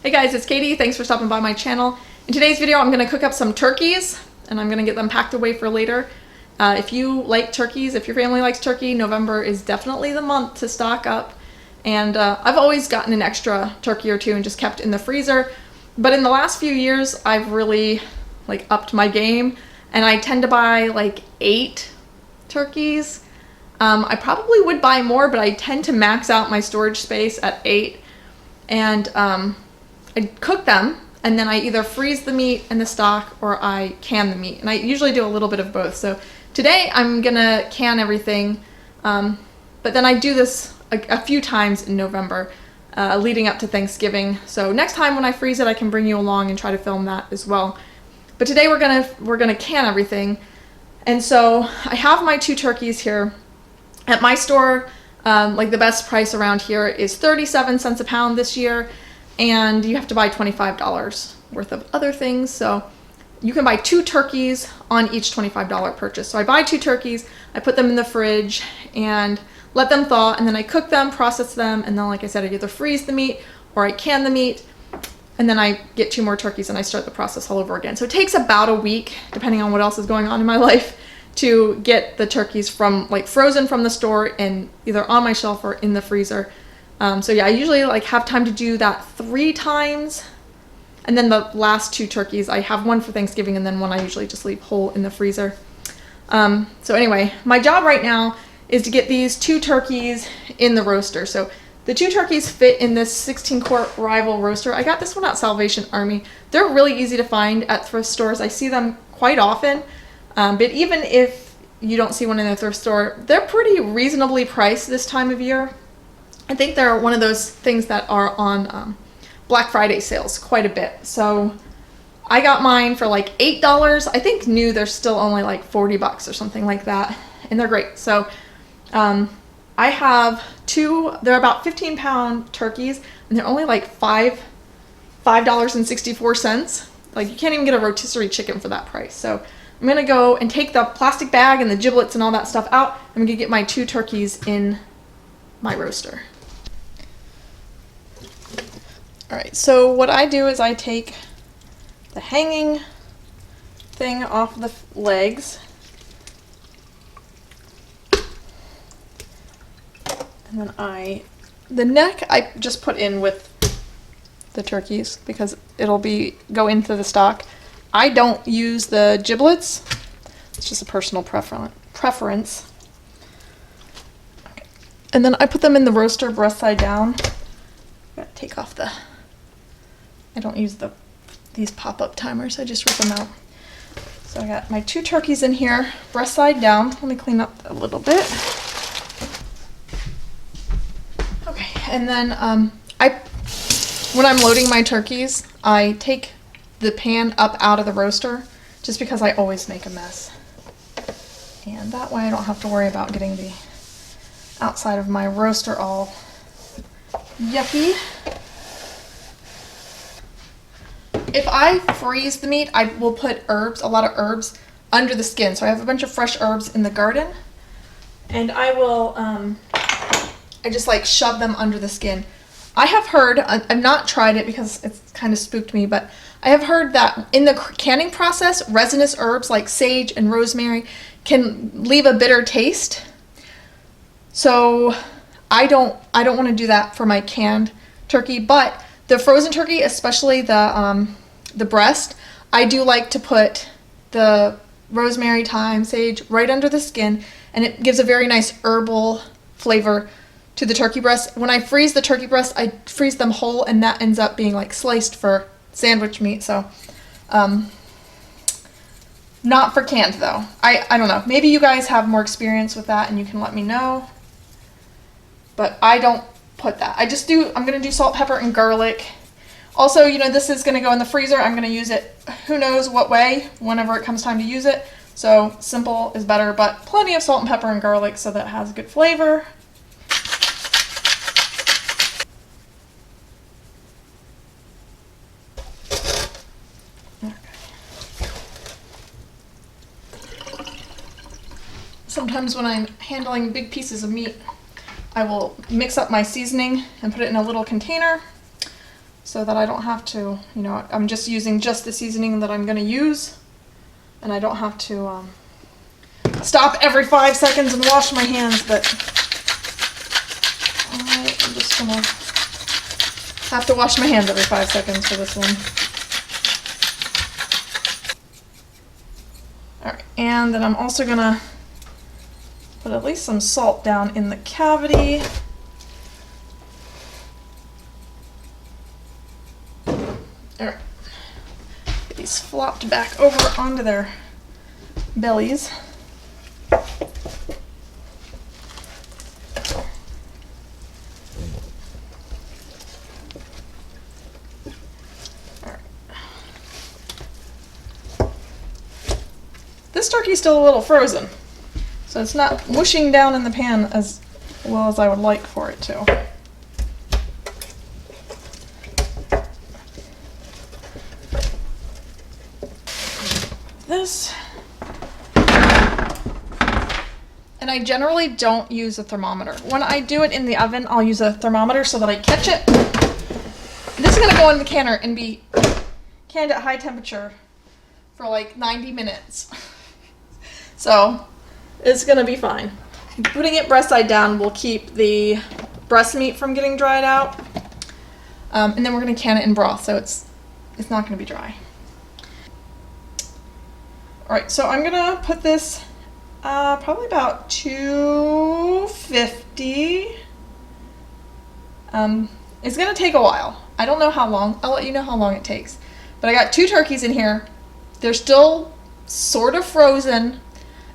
Hey guys, it's Katie. Thanks for stopping by my channel. In today's video, I'm going to cook up some turkeys and I'm going to get them packed away for later. If you like turkeys, if your family likes turkey, November is definitely the month to stock up. And I've always gotten an extra turkey or two and just kept in the freezer. But in the last few years, I've really upped my game and I tend to buy 8 turkeys. I probably would buy more, but I tend to max out my storage space at 8. And I cook them and then I either freeze the meat and the stock or I can the meat. And I usually do a little bit of both. So today I'm gonna can everything, but then I do this a few times in November leading up to Thanksgiving. So next time when I freeze it, I can bring you along and try to film that as well. But today we're gonna can everything. And so I have my 2 turkeys here. At my store, the best price around here is 37 cents a pound this year, and you have to buy $25 worth of other things. So you can buy 2 turkeys on each $25 purchase. So I buy 2 turkeys, I put them in the fridge and let them thaw, and then I cook them, process them, and then like I said, I either freeze the meat or I can the meat, and then I get 2 more turkeys and I start the process all over again. So it takes about a week, depending on what else is going on in my life, to get the turkeys from frozen from the store and either on my shelf or in the freezer. So yeah, I usually have time to do that 3 times. And then the last 2 turkeys, I have one for Thanksgiving and then one I usually just leave whole in the freezer. So anyway, my job right now is to get these 2 turkeys in the roaster. So the 2 turkeys fit in this 16-quart Rival roaster. I got this one at Salvation Army. They're really easy to find at thrift stores. I see them quite often. But even if you don't see one in a thrift store, they're pretty reasonably priced this time of year. I think they're one of those things that are on Black Friday sales quite a bit. So I got mine for $8. I think new they're still only $40 or something like that. And they're great. So I have 2, they're about 15-pound turkeys, and they're only $5.64. You can't even get a rotisserie chicken for that price. So I'm gonna go and take the plastic bag and the giblets and all that stuff out. I'm gonna get my 2 turkeys in my roaster. All right, so what I do is I take the hanging thing off the legs, and then the neck I just put in with the turkeys because it'll go into the stock. I don't use the giblets. It's just a personal preference. Okay. And then I put them in the roaster breast side down. Gotta take off I don't use these pop-up timers. I just rip them out. So I got my 2 turkeys in here, breast side down. Let me clean up a little bit. Okay, and then when I'm loading my turkeys, I take the pan up out of the roaster just because I always make a mess. And that way I don't have to worry about getting the outside of my roaster all yucky. If I freeze the meat, I will put a lot of herbs under the skin. So I have a bunch of fresh herbs in the garden, and I will, I just shove them under the skin. I have heard, I've not tried it because it's kind of spooked me, but I have heard that in the canning process, resinous herbs like sage and rosemary can leave a bitter taste. So I don't want to do that for my canned turkey, but the frozen turkey, especially the breast, I do like to put the rosemary, thyme, sage right under the skin, and it gives a very nice herbal flavor to the turkey breast. When I freeze the turkey breast, I freeze them whole, and that ends up being sliced for sandwich meat. So not for canned though. I don't know, maybe you guys have more experience with that and you can let me know, but I don't put that. I'm gonna do salt, pepper, and garlic. Also, this is gonna go in the freezer. I'm gonna use it who knows what way whenever it comes time to use it. So simple is better, but plenty of salt and pepper and garlic so that it has good flavor. Sometimes when I'm handling big pieces of meat, I will mix up my seasoning and put it in a little container. So so that I don't have to, you know, I'm just using just the seasoning that I'm going to use, and I don't have to stop every 5 seconds and wash my hands, but I'm just going to have to wash my hands every 5 seconds for this one. Alright, and then I'm also going to put at least some salt down in the cavity. Alright, get these flopped back over onto their bellies. This turkey's still a little frozen, so it's not whooshing down in the pan as well as I would like for it to. This, and I generally don't use a thermometer. When I do it in the oven, I'll use a thermometer so that I catch it. This is going to go in the canner and be canned at high temperature for like 90 minutes. So it's going to be fine. Putting it breast side down will keep the breast meat from getting dried out. And then we're going to can it in broth, so it's not going to be dry. Alright, so I'm going to put this probably about 250. It's going to take a while. I don't know how long. I'll let you know how long it takes. But I got 2 turkeys in here. They're still sort of frozen,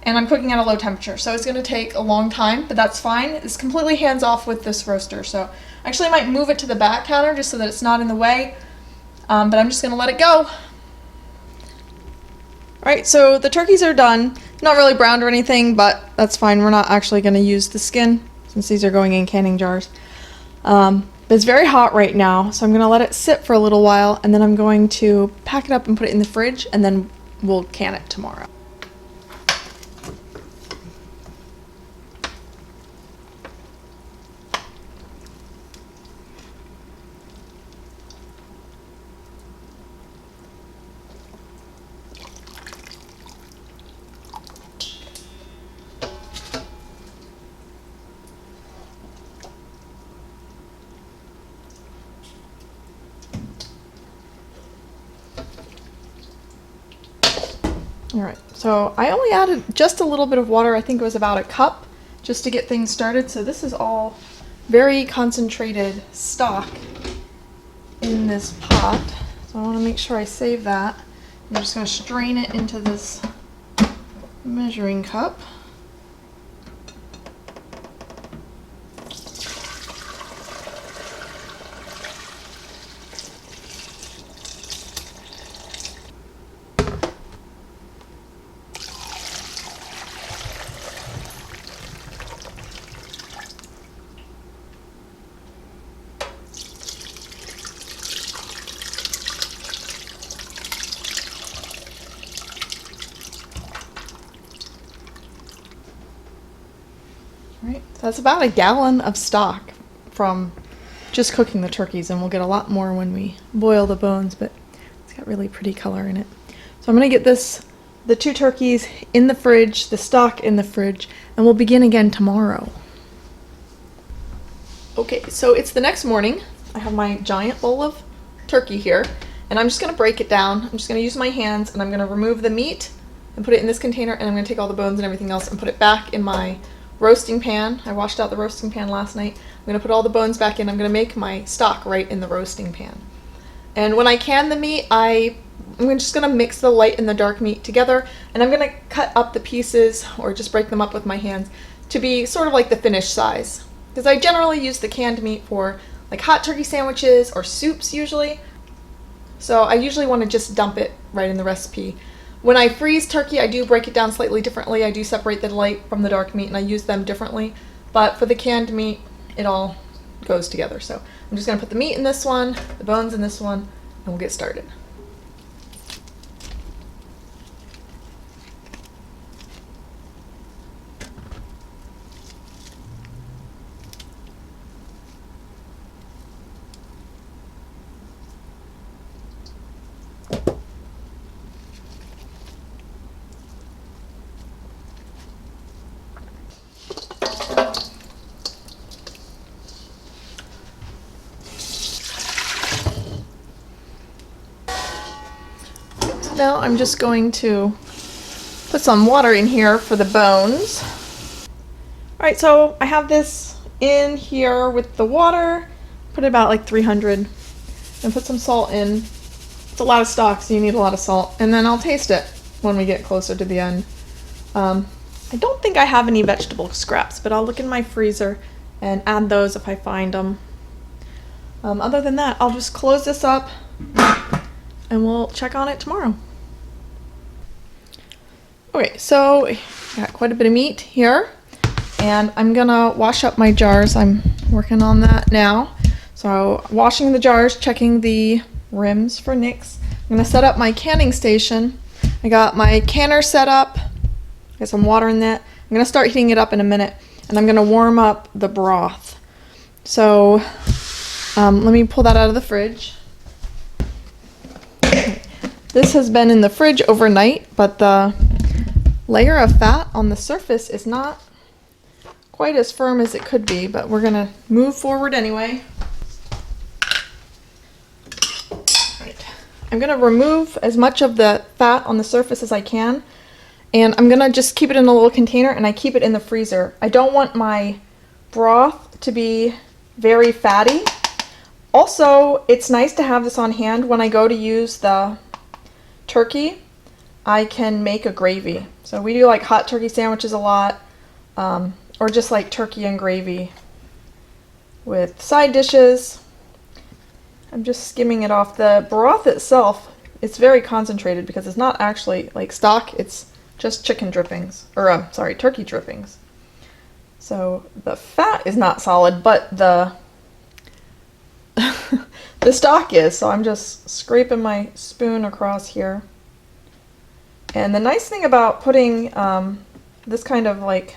and I'm cooking at a low temperature, so it's going to take a long time, but that's fine. It's completely hands off with this roaster, so actually I might move it to the back counter just so that it's not in the way, but I'm just going to let it go. Alright, so the turkeys are done. Not really browned or anything, but that's fine. We're not actually going to use the skin since these are going in canning jars. But it's very hot right now, so I'm going to let it sit for a little while, and then I'm going to pack it up and put it in the fridge, and then we'll can it tomorrow. Alright, so I only added just a little bit of water. I think it was about a cup just to get things started. So this is all very concentrated stock in this pot. So I want to make sure I save that. I'm just going to strain it into this measuring cup. Right, so that's about a gallon of stock from just cooking the turkeys, and we'll get a lot more when we boil the bones, but it's got really pretty color in it. So I'm going to get the 2 turkeys in the fridge, the stock in the fridge, and we'll begin again tomorrow. Okay, so it's the next morning. I have my giant bowl of turkey here, and I'm just going to break it down. I'm just going to use my hands, and I'm going to remove the meat and put it in this container, and I'm going to take all the bones and everything else and put it back in my roasting pan. I washed out the roasting pan last night. I'm going to put all the bones back in. I'm going to make my stock right in the roasting pan. And when I can the meat, I'm just going to mix the light and the dark meat together, and I'm going to cut up the pieces or just break them up with my hands to be sort of like the finished size. Because I generally use the canned meat for like hot turkey sandwiches or soups usually. So I usually want to just dump it right in the recipe. When I freeze turkey, I do break it down slightly differently. I do separate the light from the dark meat, and I use them differently. But for the canned meat, it all goes together. So I'm just going to put the meat in this one, the bones in this one, and we'll get started. now I'm just going to put some water in here for the bones. All right, so I have this in here with the water. Put about like 300 and put some salt in. It's a lot of stock, so you need a lot of salt. And then I'll taste it when we get closer to the end. I don't think I have any vegetable scraps, but I'll look in my freezer and add those if I find them. Other than that, I'll just close this up and we'll check on it tomorrow. Okay, so I got quite a bit of meat here, and I'm gonna wash up my jars. I'm working on that now. So washing the jars, checking the rims for nicks. I'm gonna set up my canning station. I got my canner set up. Got some water in that. I'm gonna start heating it up in a minute, and I'm gonna warm up the broth. So let me pull that out of the fridge. This has been in the fridge overnight, but the layer of fat on the surface is not quite as firm as it could be, but we're gonna move forward anyway. Right. I'm gonna remove as much of the fat on the surface as I can, and I'm gonna just keep it in a little container, and I keep it in the freezer. I don't want my broth to be very fatty. Also, it's nice to have this on hand when I go to use the turkey. I can make a gravy. So we do like hot turkey sandwiches a lot, or just like turkey and gravy with side dishes. I'm just skimming it off. The broth itself, it's very concentrated because it's not actually like stock, it's just chicken drippings, or sorry, turkey drippings. So the fat is not solid, but the the stock is. So I'm just scraping my spoon across here. And the nice thing about putting this kind of like,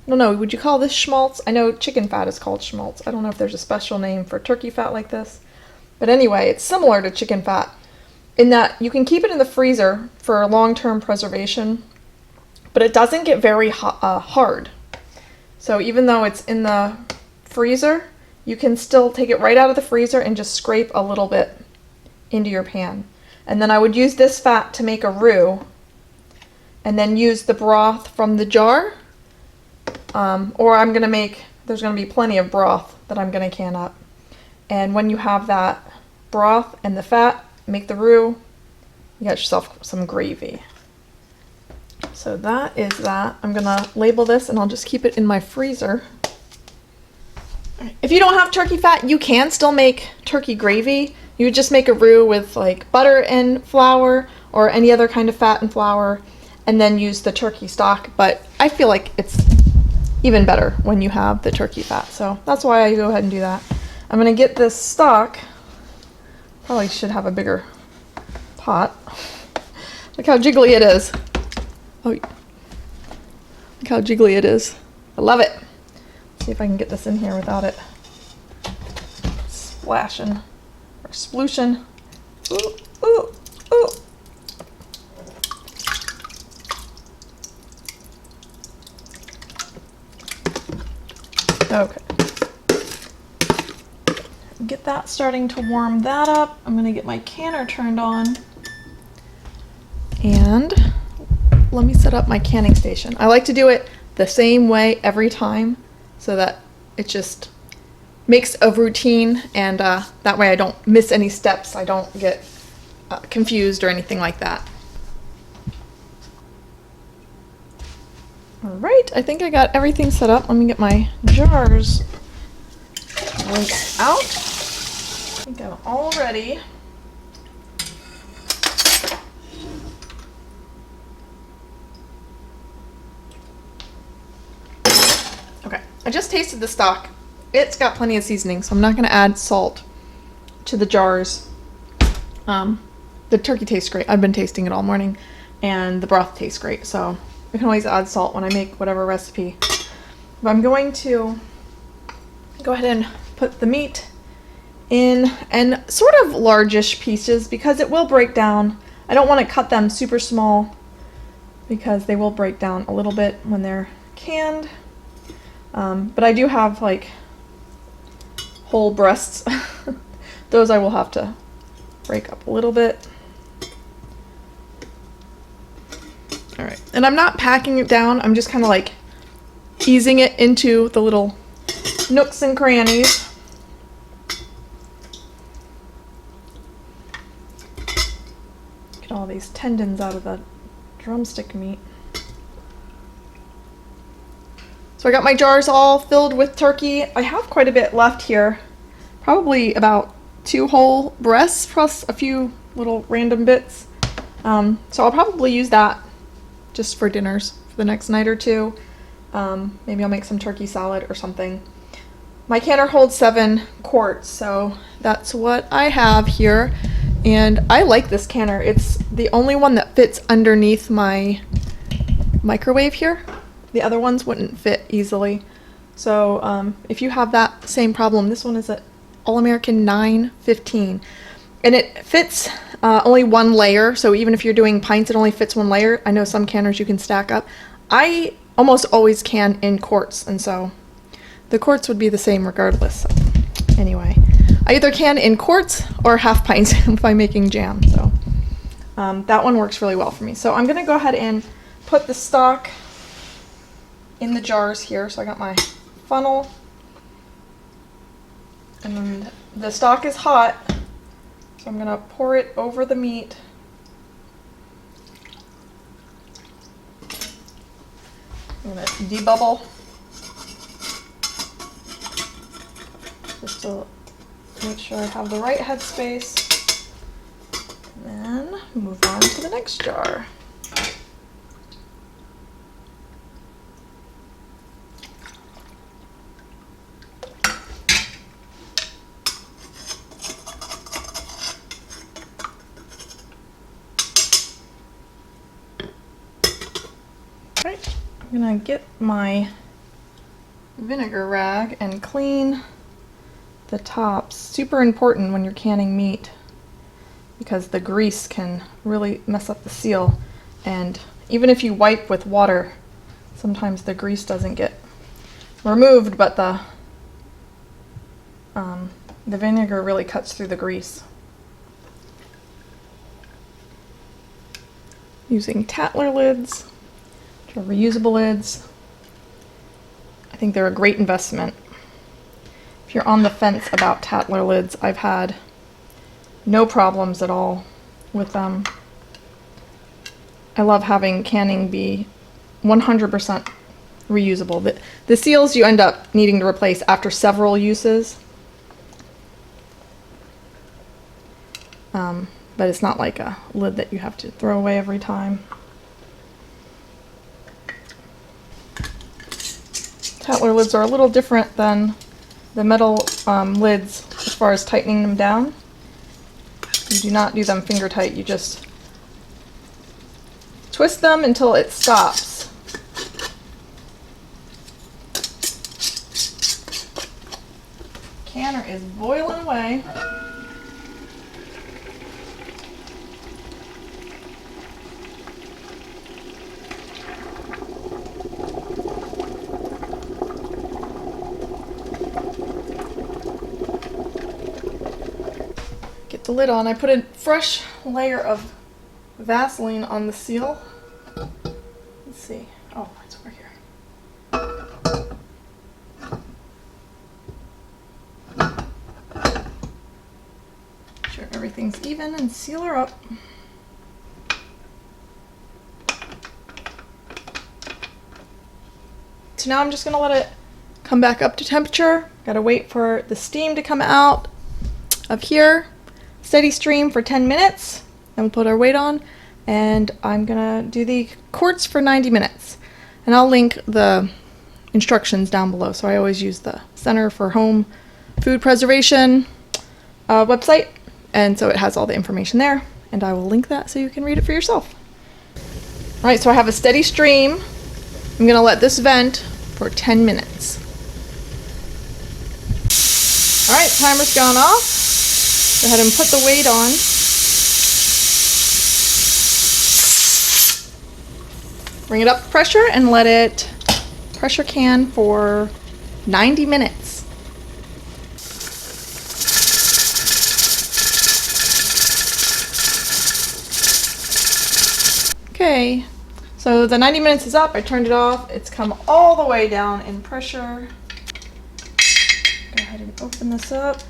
I don't know, would you call this schmaltz? I know chicken fat is called schmaltz. I don't know if there's a special name for turkey fat like this. But anyway, it's similar to chicken fat in that you can keep it in the freezer for long-term preservation, but it doesn't get very hard. So even though it's in the freezer, you can still take it right out of the freezer and just scrape a little bit into your pan. And then I would use this fat to make a roux, and then use the broth from the jar, or I'm gonna make, there's gonna be plenty of broth that I'm gonna can up. And when you have that broth and the fat, make the roux, you got yourself some gravy. So that is that. I'm gonna label this and I'll just keep it in my freezer. If you don't have turkey fat, you can still make turkey gravy. You would just make a roux with like butter and flour or any other kind of fat and flour, and then use the turkey stock. But I feel like it's even better when you have the turkey fat. So that's why I go ahead and do that. I'm gonna get this stock. Probably should have a bigger pot. Look how jiggly it is. Oh, look how jiggly it is. I love it. See if I can get this in here without it splashing or splooshing. Ooh, ooh, ooh. Okay. Get that starting to warm that up. I'm gonna get my canner turned on. And let me set up my canning station. I like to do it the same way every time so that it just makes a routine, and that way I don't miss any steps. I don't get confused or anything like that. All right, I think I got everything set up. Let me get my jars rinsed out. I think I'm all ready. Okay, I just tasted the stock. It's got plenty of seasoning, so I'm not gonna add salt to the jars. The turkey tastes great. I've been tasting it all morning, and the broth tastes great, so I can always add salt when I make whatever recipe. But I'm going to go ahead and put the meat in and sort of largish pieces because it will break down. I don't want to cut them super small because they will break down a little bit when they're canned. But I do have like whole breasts. Those I will have to break up a little bit. All right, and I'm not packing it down. I'm just kind of like easing it into the little nooks and crannies. Get all these tendons out of the drumstick meat. So I got my jars all filled with turkey. I have quite a bit left here, probably about 2 whole breasts plus a few little random bits. So I'll probably use that just for dinners for the next night or two. Maybe I'll make some turkey salad or something. My canner holds 7 quarts, so that's what I have here. And I like this canner. It's the only one that fits underneath my microwave here. The other ones wouldn't fit easily. So if you have that same problem, this one is at All-American 9.15. And it fits only 1 layer, so even if you're doing pints, it only fits 1 layer. I know some canners you can stack up. I almost always can in quarts, and so the quarts would be the same regardless. So, anyway, I either can in quarts or half pints if I'm making jam. So that one works really well for me. So I'm gonna go ahead and put the stock in the jars here. So I got my funnel, and the stock is hot, so I'm gonna pour it over the meat. I'm gonna debubble just to make sure I have the right headspace, and then move on to the next jar. Right, I'm gonna get my vinegar rag and clean the tops. Super important when you're canning meat because the grease can really mess up the seal, and even if you wipe with water, sometimes the grease doesn't get removed, but the vinegar really cuts through the grease. Using Tattler lids, which are reusable lids. I think they're a great investment. If you're on the fence about Tattler lids, I've had no problems at all with them. I love having canning be 100% reusable. The seals you end up needing to replace after several uses. But it's not like a lid that you have to throw away every time. Tattler lids are a little different than the metal lids as far as tightening them down. You do not do them finger tight, you just twist them until it stops. Canner is boiling away. Get the lid on. I put a fresh layer of Vaseline on the seal. Let's see. Oh, it's over here. Make sure everything's even and seal her up. So now I'm just gonna let it come back up to temperature. Gotta wait for the steam to come out of here. Steady stream for 10 minutes. Then we'll put our weight on, and I'm gonna do the quarts for 90 minutes. And I'll link the instructions down below. So I always use the Center for Home Food Preservation website, and so it has all the information there, and I will link that so you can read it for yourself. All right, so I have a steady stream. I'm gonna let this vent for 10 minutes. All right, timer's gone off. Go ahead and put the weight on. Bring it up to pressure and let it pressure can for 90 minutes. Okay, So the 90 minutes is up. I turned it off. It's come all the way down in pressure. Go ahead and open this up.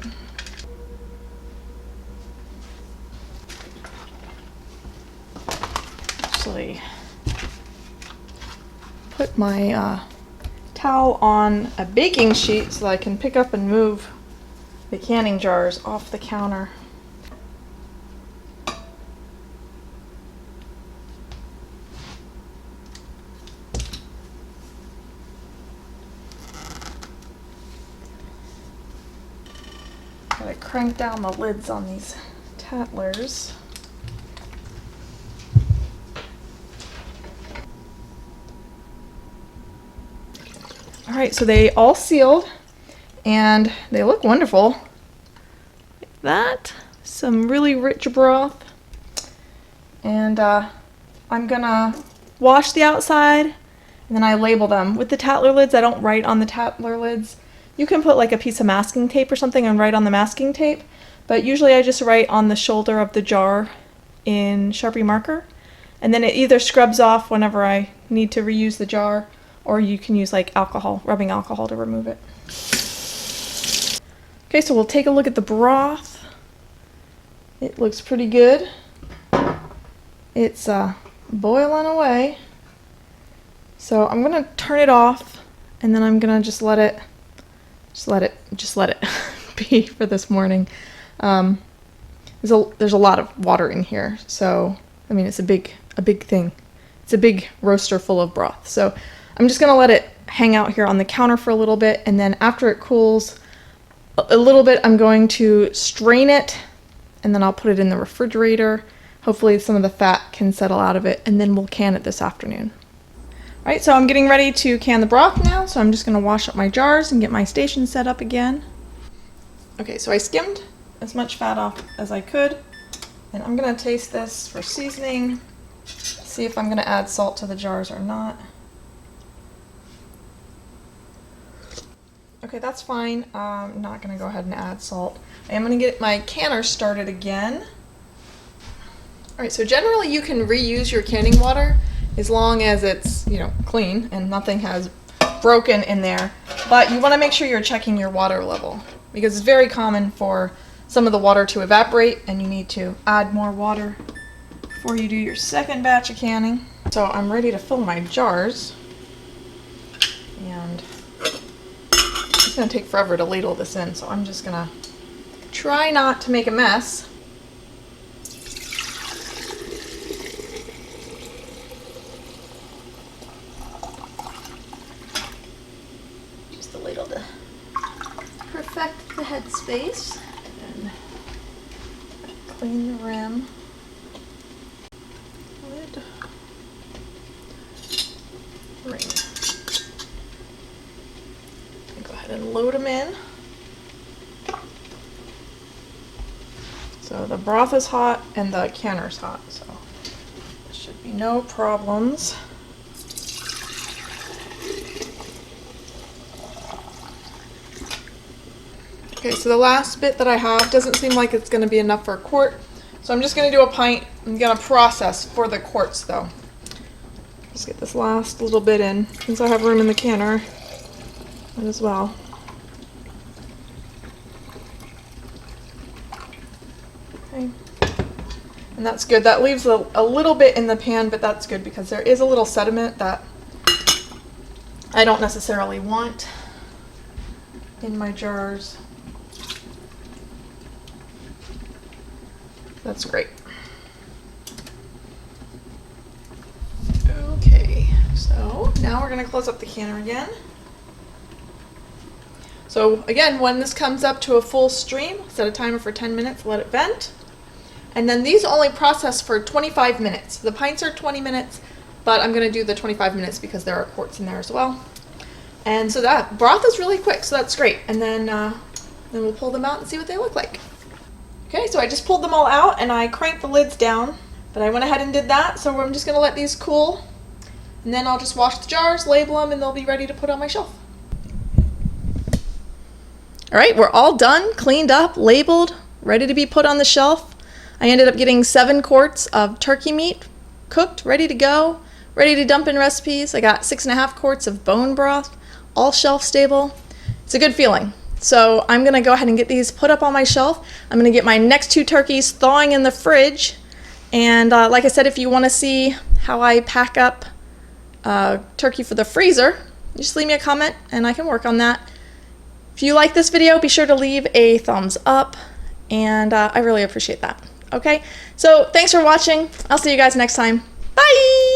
Actually, put my towel on a baking sheet so that I can pick up and move the canning jars off the counter. Gotta crank down the lids on these Tattlers. All right, so they all sealed and they look wonderful. Like that, some really rich broth. And I'm gonna wash the outside and then I label them. With the Tattler lids, I don't write on the Tattler lids. You can put like a piece of masking tape or something and write on the masking tape, but usually I just write on the shoulder of the jar in Sharpie marker, and then it either scrubs off whenever I need to reuse the jar, or you can use like alcohol, rubbing alcohol to remove it. Okay, so we'll take a look at the broth. It looks pretty good. It's boiling away. So I'm gonna turn it off, and then I'm gonna just let it be for this morning. There's a lot of water in here, so I mean it's a big thing. It's a big roaster full of broth. So I'm just gonna let it hang out here on the counter for a little bit, and then after it cools a little bit, I'm going to strain it, and then I'll put it in the refrigerator. Hopefully some of the fat can settle out of it, and then we'll can it this afternoon. All right, so I'm getting ready to can the broth now, so I'm just gonna wash up my jars and get my station set up again. Okay, so I skimmed as much fat off as I could, and I'm gonna taste this for seasoning, see if I'm gonna add salt to the jars or not. Okay, that's fine. I'm not gonna go ahead and add salt. I am gonna get my canner started again. All right, so generally you can reuse your canning water as long as it's, clean and nothing has broken in there. But you want to make sure you're checking your water level, because it's very common for some of the water to evaporate and you need to add more water before you do your second batch of canning. So I'm ready to fill my jars, and it's going to take forever to ladle this in, so I'm just going to try not to make a mess. To perfect the head space and clean the rim. Lid. Ring. Go ahead and load them in. So the broth is hot and the canner's hot, so there should be no problems. Okay, so the last bit that I have doesn't seem like it's going to be enough for a quart, so I'm just going to do a pint. I'm going to process for the quarts though. Just get this last little bit in, since I have room in the canner as well. Okay, and that's good. That leaves a little bit in the pan, but that's good because there is a little sediment that I don't necessarily want in my jars. That's great. Okay, so now we're going to close up the canner again. So again, when this comes up to a full stream, set a timer for 10 minutes, let it vent. And then these only process for 25 minutes. The pints are 20 minutes, but I'm going to do the 25 minutes because there are quarts in there as well. And so that broth is really quick, so that's great. And then we'll pull them out and see what they look like. Okay, so I just pulled them all out and I cranked the lids down, but I went ahead and did that, so I'm just going to let these cool, and then I'll just wash the jars, label them, and they'll be ready to put on my shelf. All right, we're all done, cleaned up, labeled, ready to be put on the shelf. I ended up getting 7 quarts of turkey meat, cooked, ready to go, ready to dump in recipes. I got 6.5 quarts of bone broth, all shelf stable. It's a good feeling. So I'm gonna go ahead and get these put up on my shelf. I'm gonna get my next 2 turkeys thawing in the fridge. And like I said, if you wanna see how I pack up turkey for the freezer, just leave me a comment and I can work on that. If you like this video, be sure to leave a thumbs up, and I really appreciate that. Okay, so thanks for watching. I'll see you guys next time. Bye!